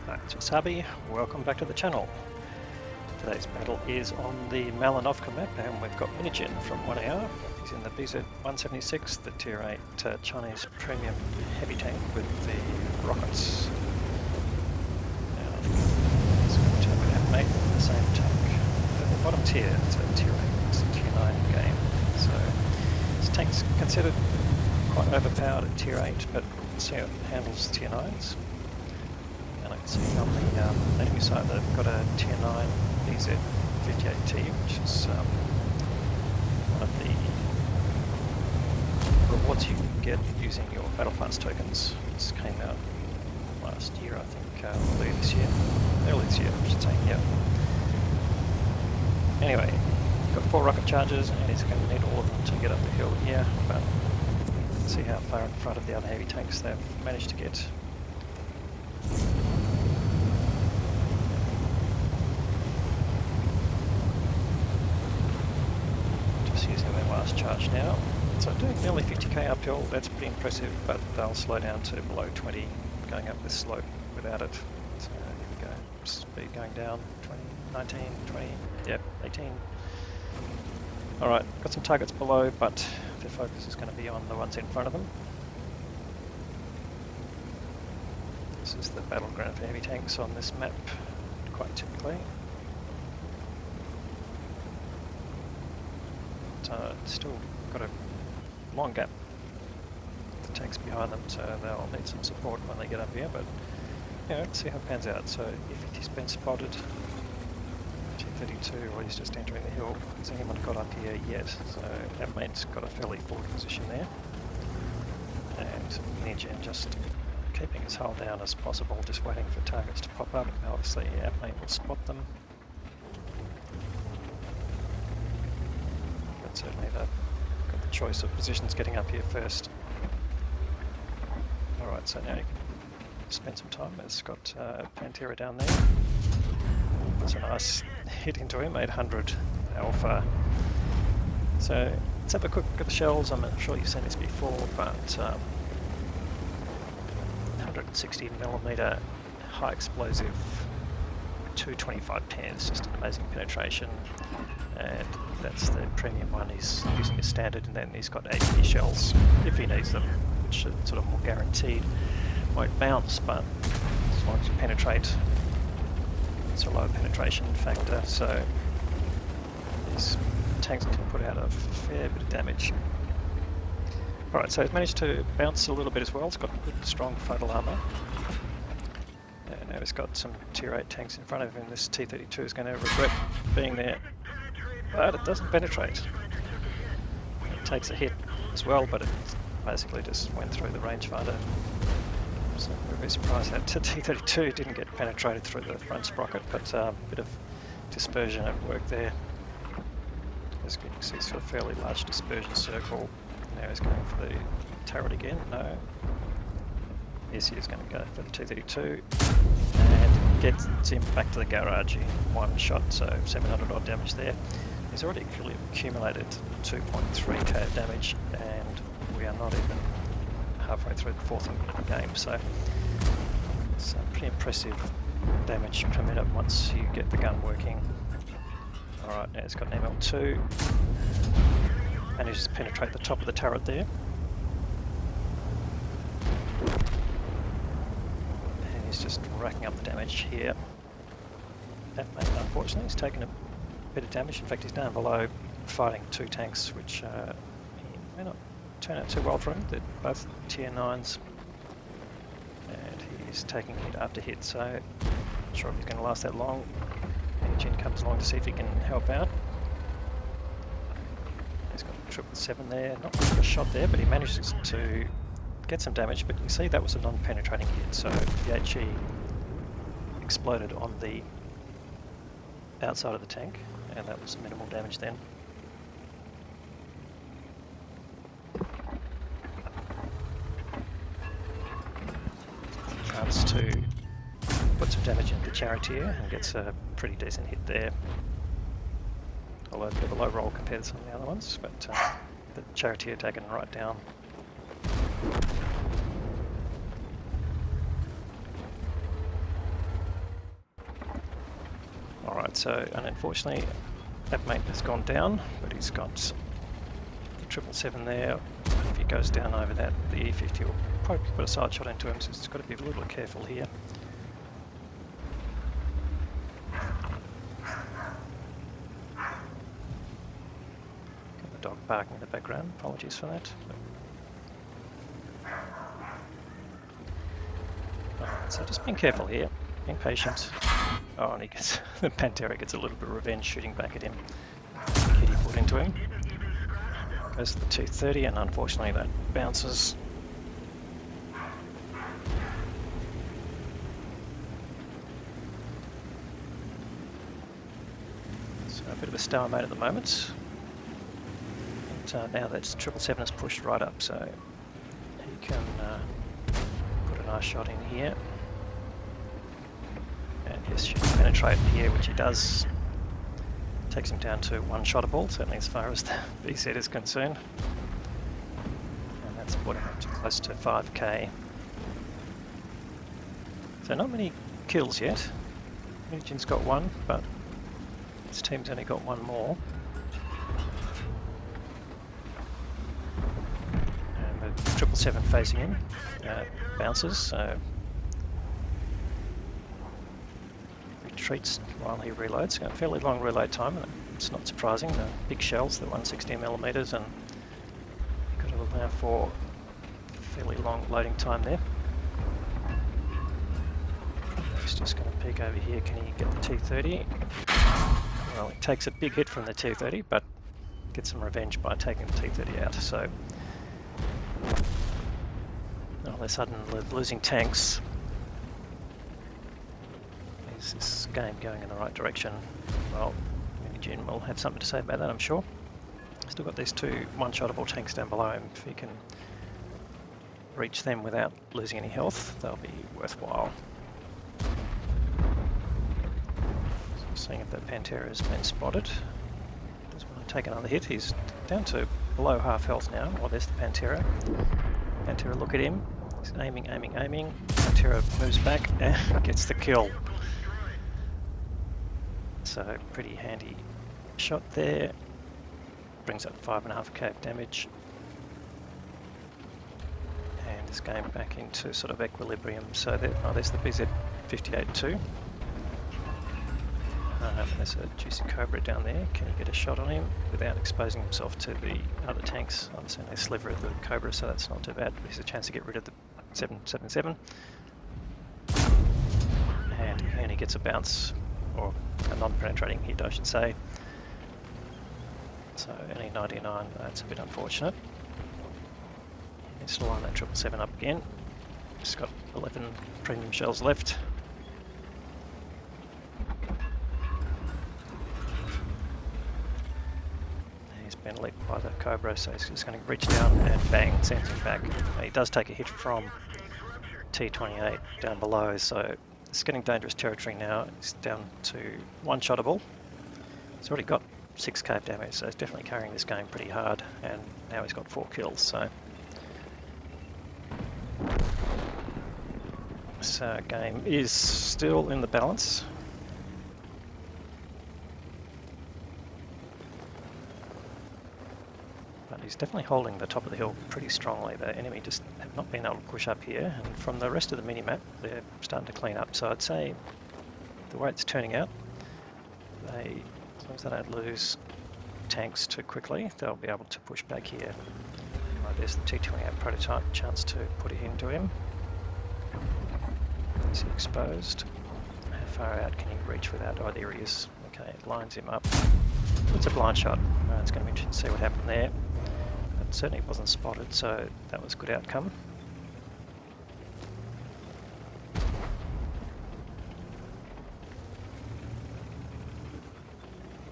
WOTCCASIA, welcome back to the channel. Today's battle is on the Malinovka map, and we've got minigin from 1AR. He's in the BZ-176, the Tier 8 Chinese premium heavy tank with the rockets. Now, he's going to have an mate in the same tank. At the bottom tier, it's a Tier 8, it's a Tier 9 game. So this tank's considered quite overpowered at Tier 8, but let's see how it handles Tier 9s. And I can see on the enemy side they've got a Tier 9 BZ-176, which is one of the rewards you can get using your battle pass tokens. This came out last year, I think, early this year, I should say, yeah. Anyway, got 4 rocket charges, and he's going to need all of them to get up the hill here, but let's see how far in front of the other heavy tanks they've managed to get. Charge now, so doing nearly 50k uphill. That's pretty impressive, but they'll slow down to below 20 going up this slope without it. So here we go, speed going down, 20, 19, 20, yep, 18. Alright, got some targets below, but their focus is going to be on the ones in front of them. This is the battleground for heavy tanks on this map, quite typically. Still got a long gap. The tanks behind them, so they'll need some support when they get up here, but yeah, let's see how it pans out. So if he's been spotted, T32, or he's just entering the hill, has anyone got up here yet? So that mate's got a fairly forward position there. And minigin just keeping his hull down as possible, just waiting for targets to pop up. Now obviously mate will spot them. Certainly they've got the choice of positions getting up here first. Alright, so now you can spend some time. It's got Pantera down there. That's a nice hit into him, 800 alpha. So let's have a quick look at the shells. I'm not sure you've seen this before, but 160mm high explosive 225 pens, just an amazing penetration. And that's the premium one. He's using a standard, and then he's got 80 shells if he needs them, which are sort of more guaranteed. Won't bounce, but as long as you penetrate, it's a low penetration factor, so these tanks can put out a fair bit of damage. Alright, so he's managed to bounce a little bit as well. It's got good, strong frontal armour. And now he's got some Tier 8 tanks in front of him. This T32 is going to regret being there. But it doesn't penetrate. It takes a hit as well, but it basically just went through the rangefinder. So we're very surprised that T32 didn't get penetrated through the front sprocket, but a bit of dispersion at work there. As you can see, it's got a fairly large dispersion circle. Now he's going for the turret again. No. Yes, he's going to go for the T32 and gets him back to the garage in one shot, so 700 odd damage there. He's already accumulated 2.3k of damage, and we are not even halfway through the 4th minute of the game, so it's pretty impressive damage per minute once you get the gun working. Alright, now it's got an ML2, manages to penetrate the top of the turret there. And he's just racking up the damage here. That mate, unfortunately, he's taken a bit of damage. In fact, he's down below fighting 2 tanks, which he may not turn out too well for him. They're both Tier 9s, and he's taking hit after hit, so not sure if he's going to last that long. minigin comes along to see if he can help out. He's got a 777 there, not much of a shot there, but he manages to get some damage. But you can see that was a non-penetrating hit, so the HE exploded on the outside of the tank, and that was minimal damage then. Tries to put some damage into the charioteer and gets a pretty decent hit there. Although a bit of a low roll compared to some of the other ones, but the charioteer taken right down. So, and unfortunately, that mate has gone down, but he's got the 777 there. If he goes down over that, the E50 will probably put a side shot into him, so he's got to be a little bit careful here. Got the dog barking in the background, apologies for that. So just being careful here, being patient. Oh, and he gets, the Pantera gets a little bit of revenge shooting back at him. The kid he put into him. Goes to the 230 and unfortunately that bounces. So a bit of a stalemate at the moment. But now that 777 is pushed right up, so he can put a nice shot in here. And yes, should penetrate here, which he does. Takes him down to one shottable, certainly as far as the BZ is concerned. And that's brought him up to close to 5k. So not many kills yet. Minigin's got one, but his team's only got one more. And the 777 facing him bounces, so retreats while he reloads. Got a fairly long reload time, and it's not surprising. The big shells, the 160mm, and you've got to allow for a fairly long loading time there. He's just going to peek over here. Can he get the T30? Well, he takes a big hit from the T30, but gets some revenge by taking the T30 out. So all of a sudden, losing tanks. Is this game going in the right direction? Well, minigin will have something to say about that, I'm sure. Still got these two one-shottable tanks down below him. If he can reach them without losing any health, they'll be worthwhile. So seeing if the Pantera has been spotted. Doesn't want to take another hit. He's down to below half health now. Well, there's the Pantera. Pantera, look at him. He's aiming. Pantera moves back and gets the kill. So pretty handy shot there. Brings up 5.5k damage. And this game back into sort of equilibrium. So there, oh, there's the BZ-176 too. There's a juicy Cobra down there. Can you get a shot on him without exposing himself to the other tanks? I'm seeing a sliver of the Cobra, so that's not too bad. There's a chance to get rid of the 777. And he gets a bounce, or a non-penetrating hit, I should say. So any 99, that's a bit unfortunate. He needs to line that 777 up again. He's got 11 premium shells left. He's been leaped by the Cobra, so he's just going to reach down and bang, sends him back. He does take a hit from T28 down below, so it's getting dangerous territory now. It's down to one shottable. He's already got 6k damage, so he's definitely carrying this game pretty hard, and now he's got 4 kills, so this game is still in the balance. But he's definitely holding the top of the hill pretty strongly. The enemy just have not been able to push up here, and from the rest of the mini-map they're starting to clean up, so I'd say the way it's turning out, as long as they don't lose tanks too quickly, they'll be able to push back here. Right, there's the T28 prototype, chance to put it into him. Is he exposed? How far out can he reach without? Oh, there he is. Okay, lines him up. It's a blind shot. It's going to be interesting to see what happened there. It certainly wasn't spotted, so that was a good outcome.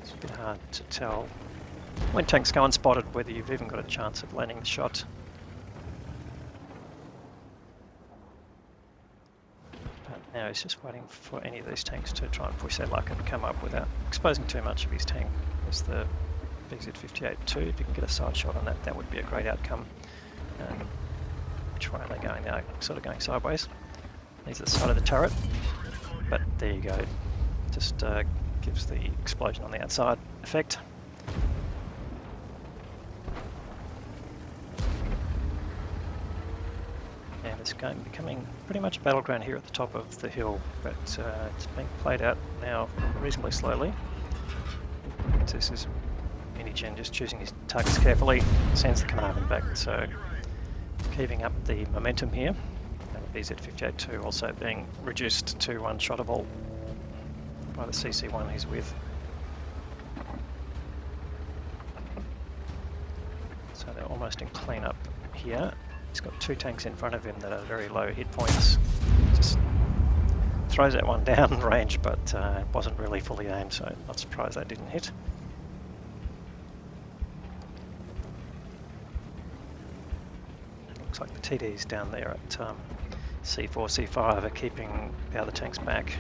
It's a bit hard to tell when tanks go unspotted whether you've even got a chance of landing the shot. But now he's just waiting for any of these tanks to try and push their luck and come up without exposing too much of his tank. There's the BZ-176 too. If you can get a side shot on that, that would be a great outcome. Which way are they going now? Sort of going sideways. These are the side of the turret. But there you go. Just gives the explosion on the outside effect. And it's becoming pretty much a battleground here at the top of the hill, but it's being played out now reasonably slowly. This is minigin just choosing his targets carefully, sends the Carnarvon back, so keeping up the momentum here. And the BZ-176 also being reduced to one-shottable by the CC1 he's with. So they're almost in cleanup here. He's got two tanks in front of him that are very low hit points. Just throws that one down range, but it wasn't really fully aimed, so not surprised that didn't hit. It looks like the TDs down there at C4, C5 are keeping the other tanks back.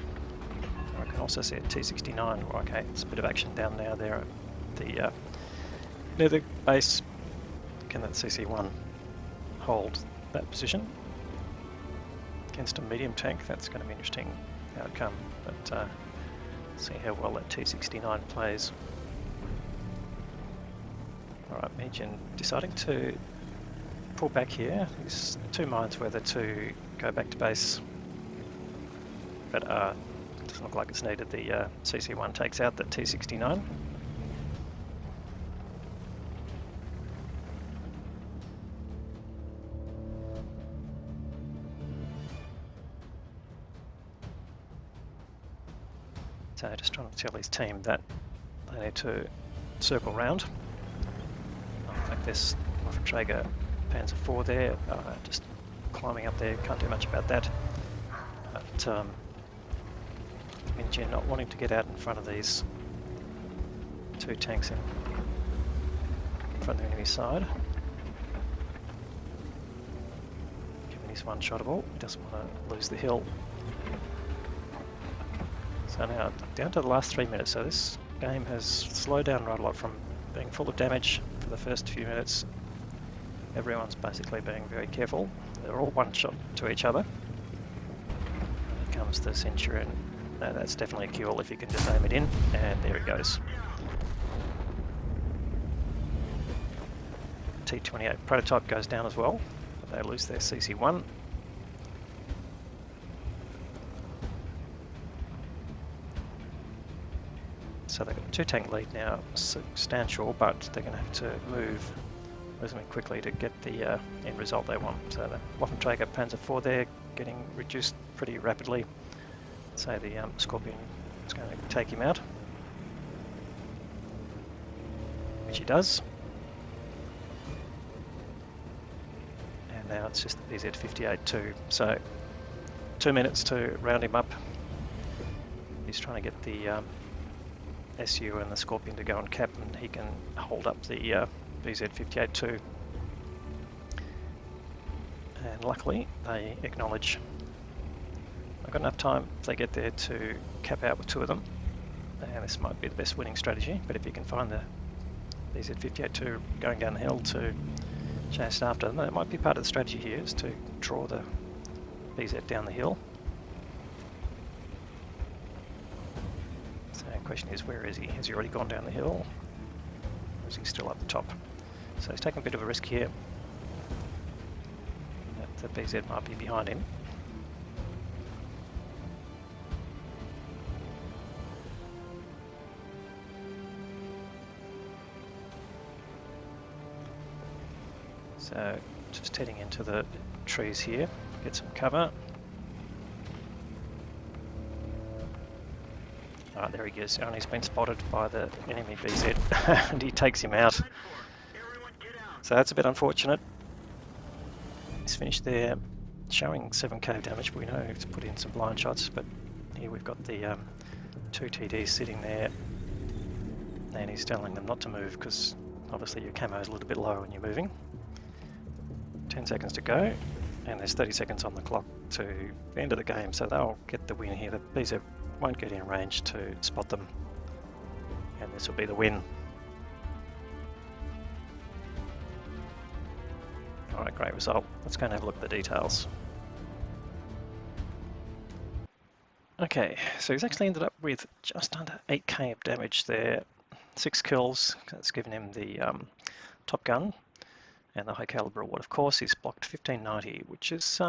I can also see a T69. Okay, it's a bit of action down now there at the near the base. Can that CC1 hold that position against a medium tank? That's going to be an interesting outcome, but see how well that T69 plays. Alright, minigin deciding to pull back here. There's two minds whether to go back to base, but it doesn't look like it's needed. The CC1 takes out that T69. So just trying to tell his team that they need to circle round. I think there's Waffenträger Panzer IV there, just climbing up there, can't do much about that. But minigin not wanting to get out in front of these two tanks in front of the enemy side. Given he's one-shottable, he doesn't want to lose the hill. So now down to the last 3 minutes, so this game has slowed down right a lot from being full of damage for the first few minutes. Everyone's basically being very careful. They're all one shot to each other. Here comes the Centurion. No, that's definitely a QL if you can just aim it in, and there it goes. T28 prototype goes down as well, but they lose their CC1. So they've got a two-tank lead now, substantial, but they're going to have to move reasonably quickly to get the end result they want. So the Waffenträger Panzer IV there getting reduced pretty rapidly. So the Scorpion is going to take him out, which he does. And now it's just the BZ-176. So 2 minutes to round him up. He's trying to get the SU and the Scorpion to go on cap, and he can hold up the BZ-176. And luckily they acknowledge I've got enough time if they get there to cap out with two of them, and this might be the best winning strategy. But if you can find the BZ-176 going down the hill to chase after them, that might be part of the strategy here, is to draw the BZ down the hill. The question is, where is he? Has he already gone down the hill? Or is he still up the top? So he's taking a bit of a risk here. The BZ might be behind him. So just heading into the trees here, get some cover. There he is, and he's been spotted by the enemy BZ, and he takes him out. So that's a bit unfortunate. He's finished there, showing 7k damage, but we know to put in some blind shots. But here we've got the two TDs sitting there, and he's telling them not to move because obviously your camo is a little bit low when you're moving. 10 seconds to go, and there's 30 seconds on the clock to the end of the game, so they'll get the win here. The BZ won't get in range to spot them, and this will be the win. Alright, great result. Let's go and have a look at the details. Okay, so he's actually ended up with just under 8k of damage there. 6 kills, that's given him the top gun and the high caliber award. Of course, he's blocked 1590, which is,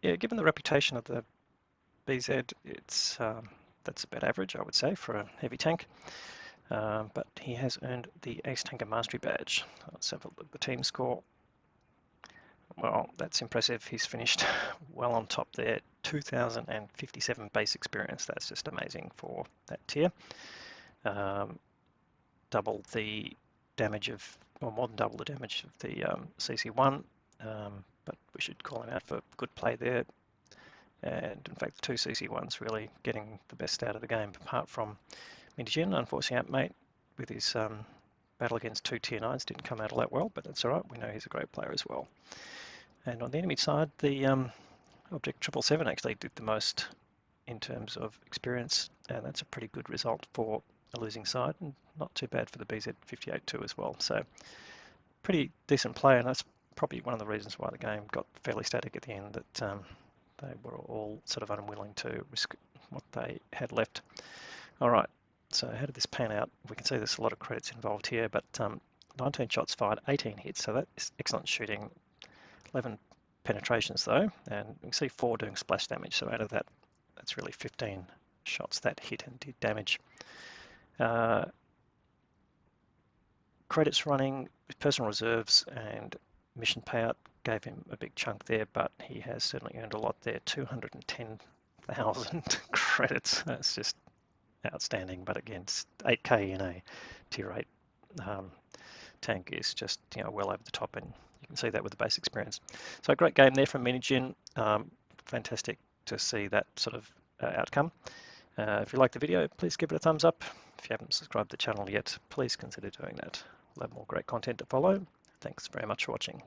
yeah, given the reputation of the BZ, it's that's about average, I would say, for a heavy tank. But he has earned the Ace Tanker Mastery Badge. Let's have a look at the team score. Well, that's impressive. He's finished well on top there. 2,057 base experience. That's just amazing for that tier. Double the damage of, or more than double the damage of the CC1. But we should call him out for good play there. And in fact, the 2 CC1s really getting the best out of the game, apart from minigin, unfortunately outmate with his battle against 2 tier 9s didn't come out all that well, but that's alright, we know he's a great player as well. And on the enemy side, the Object 777 actually did the most in terms of experience, and that's a pretty good result for a losing side, and not too bad for the BZ-176 too as well. So pretty decent play, and that's probably one of the reasons why the game got fairly static at the end, that they were all sort of unwilling to risk what they had left. Alright, so how did this pan out? We can see there's a lot of credits involved here, but 19 shots fired, 18 hits, so that is excellent shooting. 11 penetrations though, and you can see 4 doing splash damage, so out of that, that's really 15 shots that hit and did damage. Credits running, personal reserves and mission payout gave him a big chunk there, but he has certainly earned a lot there. 210,000 credits. That's just outstanding, but again, 8k in a tier 8 tank is just, you know, well over the top, and you can see that with the base experience. So a great game there from minigin. Fantastic to see that sort of outcome. If you like the video, please give it a thumbs up. If you haven't subscribed to the channel yet, please consider doing that. We'll have more great content to follow. Thanks very much for watching.